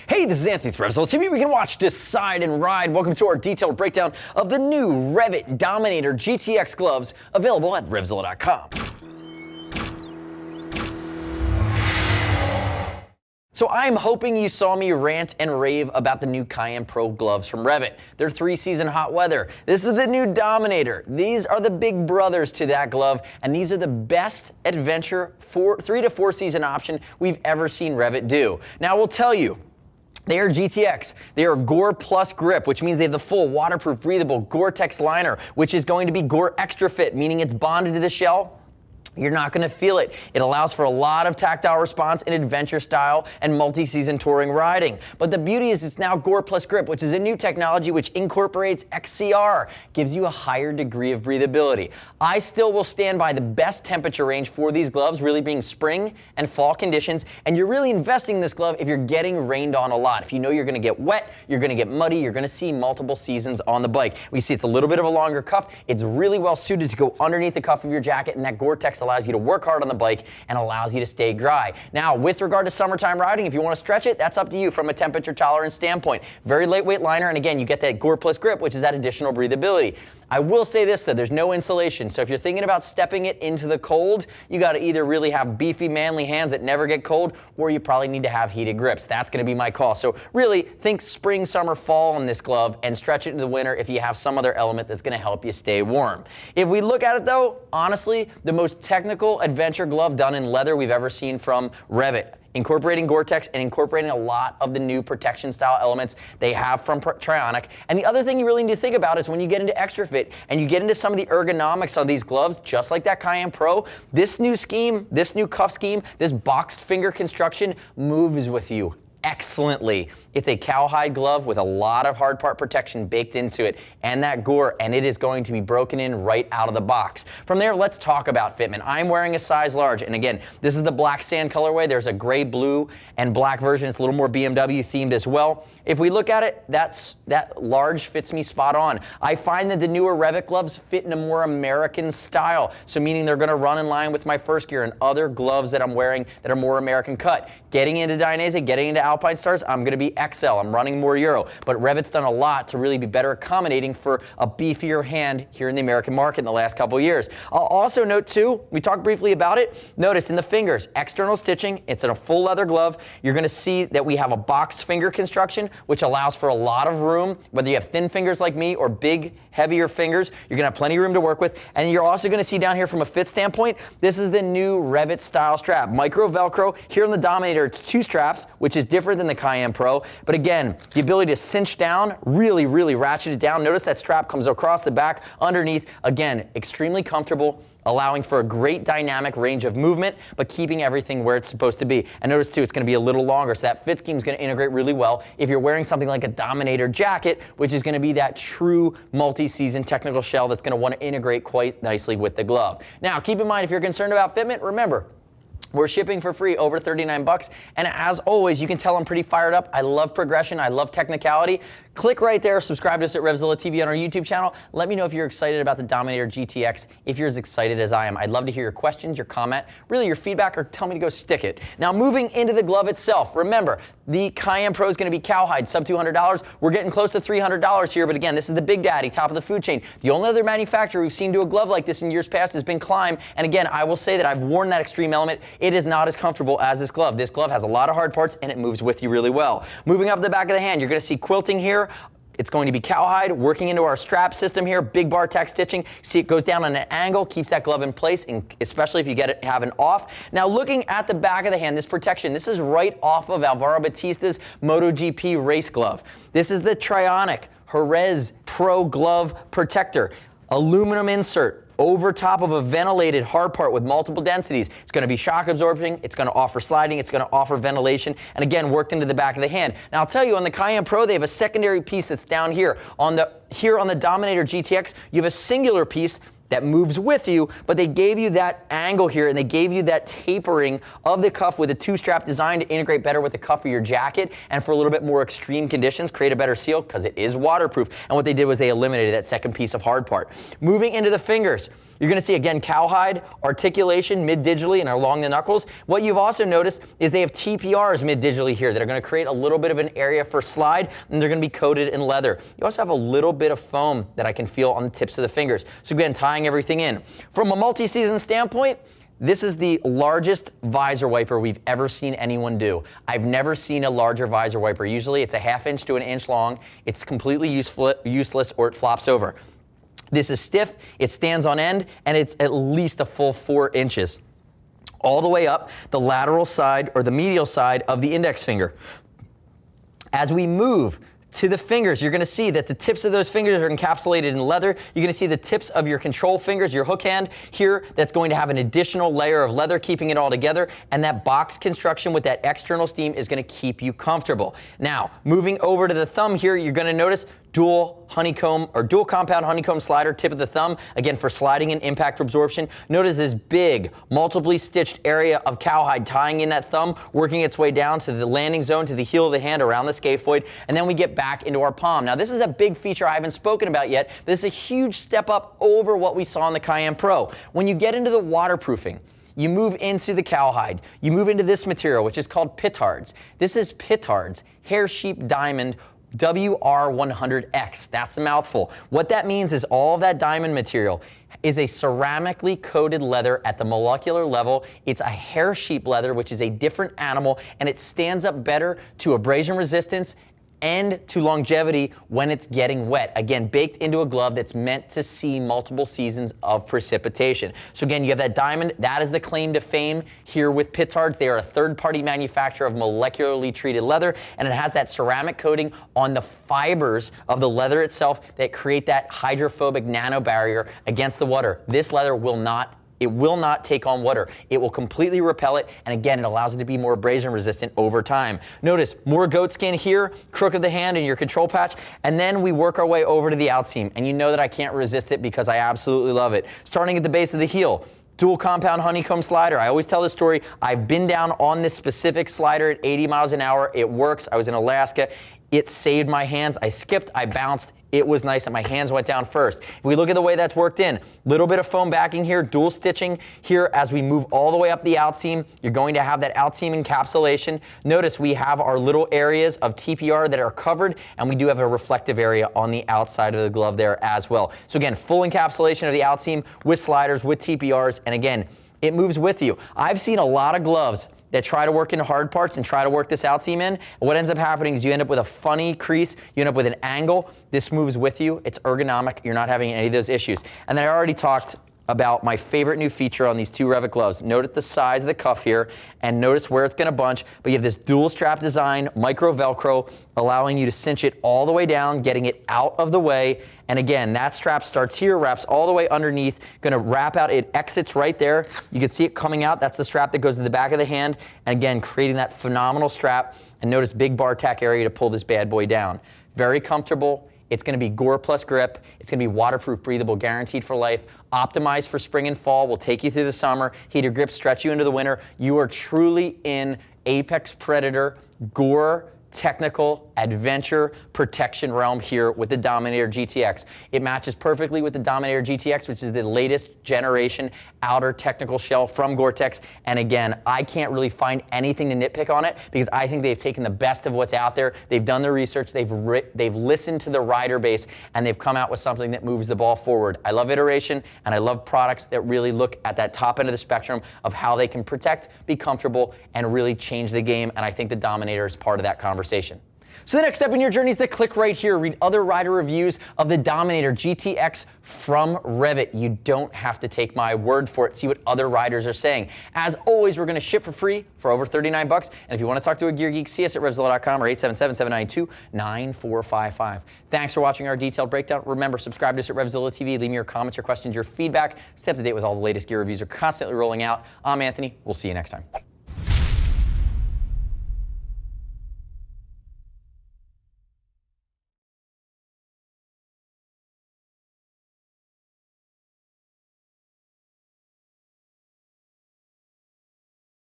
Hey, this is Anthony with RevZilla TV. We can watch, decide, and ride. Welcome to our detailed breakdown of the new REVIT Dominator GTX Gloves, available at RevZilla.com. So I'm hoping you saw me rant and rave about the new Cayenne Pro gloves from REVIT. They're 3-season hot weather. This is the new Dominator. These are the big brothers to that glove, and these are the best adventure 3 to 4 season option we've ever seen REVIT do. Now, we'll tell you, they are GTX. They are Gore Plus grip, which means they have the full waterproof, breathable Gore-Tex liner, which is going to be Gore Extra Fit, meaning it's bonded to the shell. You're not going to feel it. It allows for a lot of tactile response in adventure style and multi-season touring riding. But the beauty is it's now Gore Plus Grip, which is a new technology which incorporates XCR, gives you a higher degree of breathability. I still will stand by the best temperature range for these gloves really being spring and fall conditions, and you're really investing in this glove if you're getting rained on a lot. If you know you're going to get wet, you're going to get muddy, you're going to see multiple seasons on the bike. We see it's a little bit of a longer cuff. It's really well suited to go underneath the cuff of your jacket, and that Gore-Tex allows you to work hard on the bike and allows you to stay dry. Now, with regard to summertime riding, if you want to stretch it, that's up to you from a temperature tolerance standpoint. Very lightweight liner, and again, you get that Gore Plus grip, which is that additional breathability. I will say this though, there's no insulation, so if you're thinking about stepping it into the cold, you got to either really have beefy, manly hands that never get cold, or you probably need to have heated grips. That's going to be my call. So really, think spring, summer, fall on this glove and stretch it into the winter if you have some other element that's going to help you stay warm. If we look at it though, honestly, the most technical adventure glove done in leather we've ever seen from REVIT. Incorporating Gore-Tex and incorporating a lot of the new protection style elements they have from Trionic. And the other thing you really need to think about is when you get into Extra Fit and you get into some of the ergonomics on these gloves, just like that Cayenne Pro, this new scheme, this new cuff scheme, this boxed finger construction moves with you excellently. It's a cowhide glove with a lot of hard part protection baked into it and that Gore, and it is going to be broken in right out of the box. From there, let's talk about fitment. I'm wearing a size large, and again, this is the black sand colorway. There's a gray, blue, and black version. It's a little more BMW themed as well. If we look at it, that large fits me spot on. I find that the newer REVIT gloves fit in a more American style, so meaning they're going to run in line with my First Gear and other gloves that I'm wearing that are more American cut. Getting into Dainese, getting into Alpine Stars, I'm going to be XL. I'm running more Euro, but REVIT's done a lot to really be better accommodating for a beefier hand here in the American market in the last couple of years. I'll also note too, we talked briefly about it, notice in the fingers, external stitching, it's in a full leather glove. You're going to see that we have a boxed finger construction, which allows for a lot of room, whether you have thin fingers like me or big, heavier fingers, you're going to have plenty of room to work with. And you're also going to see down here from a fit standpoint, this is the new REVIT style strap. Micro Velcro. Here on the Dominator, it's 2 straps, which is different than the Cayenne Pro. But again, the ability to cinch down, really, really ratchet it down. Notice that strap comes across the back, underneath. Again, extremely comfortable, allowing for a great dynamic range of movement, but keeping everything where it's supposed to be. And notice too, it's going to be a little longer, so that fit scheme is going to integrate really well if you're wearing something like a Dominator jacket, which is going to be that true multi-season technical shell that's going to want to integrate quite nicely with the glove. Now, keep in mind, if you're concerned about fitment, remember, we're shipping for free over 39 bucks. And as always, you can tell I'm pretty fired up. I love progression. I love technicality. Click right there. Subscribe to us at RevZilla TV on our YouTube channel. Let me know if you're excited about the Dominator GTX, if you're as excited as I am. I'd love to hear your questions, your comment, really your feedback, or tell me to go stick it. Now, moving into the glove itself, remember, the Cayenne Pro is going to be cowhide, sub $200. We're getting close to $300 here, but again, this is the big daddy, top of the food chain. The only other manufacturer we've seen do a glove like this in years past has been Climb. And again, I will say that I've worn that extreme element. It is not as comfortable as this glove. This glove has a lot of hard parts and it moves with you really well. Moving up the back of the hand, you're going to see quilting here. It's going to be cowhide, working into our strap system here, big bar tack stitching. See, it goes down on an angle, keeps that glove in place, and especially if you get it have an off. Now, looking at the back of the hand, this protection, this is right off of Alvaro Batista's MotoGP race glove. This is the Trionic Jerez Pro Glove Protector. Aluminum insert over top of a ventilated hard part with multiple densities. It's going to be shock absorbing, it's going to offer sliding, it's going to offer ventilation, and again, worked into the back of the hand. Now, I'll tell you, on the Cayenne Pro, they have a secondary piece that's down here. On the Dominator GTX, you have a singular piece that moves with you, but they gave you that angle here and they gave you that tapering of the cuff with a 2-strap design to integrate better with the cuff of your jacket and for a little bit more extreme conditions, create a better seal because it is waterproof. And what they did was they eliminated that second piece of hard part. Moving into the fingers, You're gonna see, again, cowhide, articulation mid-digitally and along the knuckles. What you've also noticed is they have TPRs mid-digitally here that are gonna create a little bit of an area for slide, and they're gonna be coated in leather. You also have a little bit of foam that I can feel on the tips of the fingers. So again, tying everything in. From a multi-season standpoint, this is the largest visor wiper we've ever seen anyone do. I've never seen a larger visor wiper. Usually it's a 1/2 inch to 1 inch long. It's completely useless or it flops over. This is stiff, it stands on end, and it's at least a full 4 inches. All the way up the lateral side or the medial side of the index finger. As we move to the fingers, you're gonna see that the tips of those fingers are encapsulated in leather. You're gonna see the tips of your control fingers, your hook hand here, that's going to have an additional layer of leather keeping it all together, and that box construction with that external steam is gonna keep you comfortable. Now, moving over to the thumb here, you're gonna notice dual honeycomb or dual compound honeycomb slider tip of the thumb, again for sliding and impact absorption. Notice this big multiply stitched area of cowhide tying in that thumb, working its way down to the landing zone, to the heel of the hand around the scaphoid, and then we get back into our palm. Now this is a big feature I haven't spoken about yet. This is a huge step up over what we saw in the Cayenne Pro. When you get into the waterproofing, you move into the cowhide, you move into this material, which is called Pitards. This is Pitards Hair Sheep Diamond WR100X. That's a mouthful. What that means is all of that diamond material is a ceramically coated leather at the molecular level. It's a hair sheep leather, which is a different animal, and it stands up better to abrasion resistance and to longevity when it's getting wet. Again, baked into a glove that's meant to see multiple seasons of precipitation. So again, you have that diamond. That is the claim to fame here with Pitards. They are a third-party manufacturer of molecularly treated leather, and it has that ceramic coating on the fibers of the leather itself that create that hydrophobic nano barrier against the water. This leather will not take on water. It will completely repel it, and again, it allows it to be more abrasion resistant over time. Notice more goat skin here, crook of the hand and your control patch, and then we work our way over to the outseam, and you know that I can't resist it because I absolutely love it. Starting at the base of the heel, dual compound honeycomb slider. I always tell this story. I've been down on this specific slider at 80 miles an hour. It works. I was in Alaska. It saved my hands. I skipped, I bounced. It was nice and my hands went down first. If we look at the way that's worked in, little bit of foam backing here, dual stitching here as we move all the way up the outseam. You're going to have that outseam encapsulation. Notice we have our little areas of TPR that are covered, and we do have a reflective area on the outside of the glove there as well. So again, full encapsulation of the outseam with sliders, with TPRs, and again, it moves with you. I've seen a lot of gloves that try to work into hard parts and try to work this outseam in. And what ends up happening is you end up with a funny crease, you end up with an angle. This moves with you, it's ergonomic, you're not having any of those issues. And then I already talked about my favorite new feature on these two REVIT gloves. Note the size of the cuff here, and notice where it's gonna bunch, but you have this dual strap design, micro Velcro, allowing you to cinch it all the way down, getting it out of the way. And again, that strap starts here, wraps all the way underneath, gonna wrap out, it exits right there. You can see it coming out, that's the strap that goes to the back of the hand, and again, creating that phenomenal strap. And notice big bar tack area to pull this bad boy down. Very comfortable. It's gonna be Gore Plus grip. It's gonna be waterproof, breathable, guaranteed for life. Optimized for spring and fall. Will take you through the summer. Heated grip, stretch you into the winter. You are truly in apex predator, Gore, technical, adventure, protection realm here with the Dominator GTX. It matches perfectly with the Dominator GTX, which is the latest generation outer technical shell from Gore-Tex. And again, I can't really find anything to nitpick on it because I think they've taken the best of what's out there. They've done the research, they've listened to the rider base, and they've come out with something that moves the ball forward. I love iteration, and I love products that really look at that top end of the spectrum of how they can protect, be comfortable, and really change the game. And I think the Dominator is part of that conversation. So the next step in your journey is to click right here, read other rider reviews of the Dominator GTX from REVIT. You don't have to take my word for it. See what other riders are saying. As always, we're going to ship for free for over 39 bucks. And if you want to talk to a gear geek, see us at RevZilla.com or 877-792-9455. Thanks for watching our detailed breakdown. Remember, subscribe to us at RevZilla TV. Leave me your comments, your questions, your feedback. Stay up to date with all the latest gear reviews are constantly rolling out. I'm Anthony. We'll see you next time.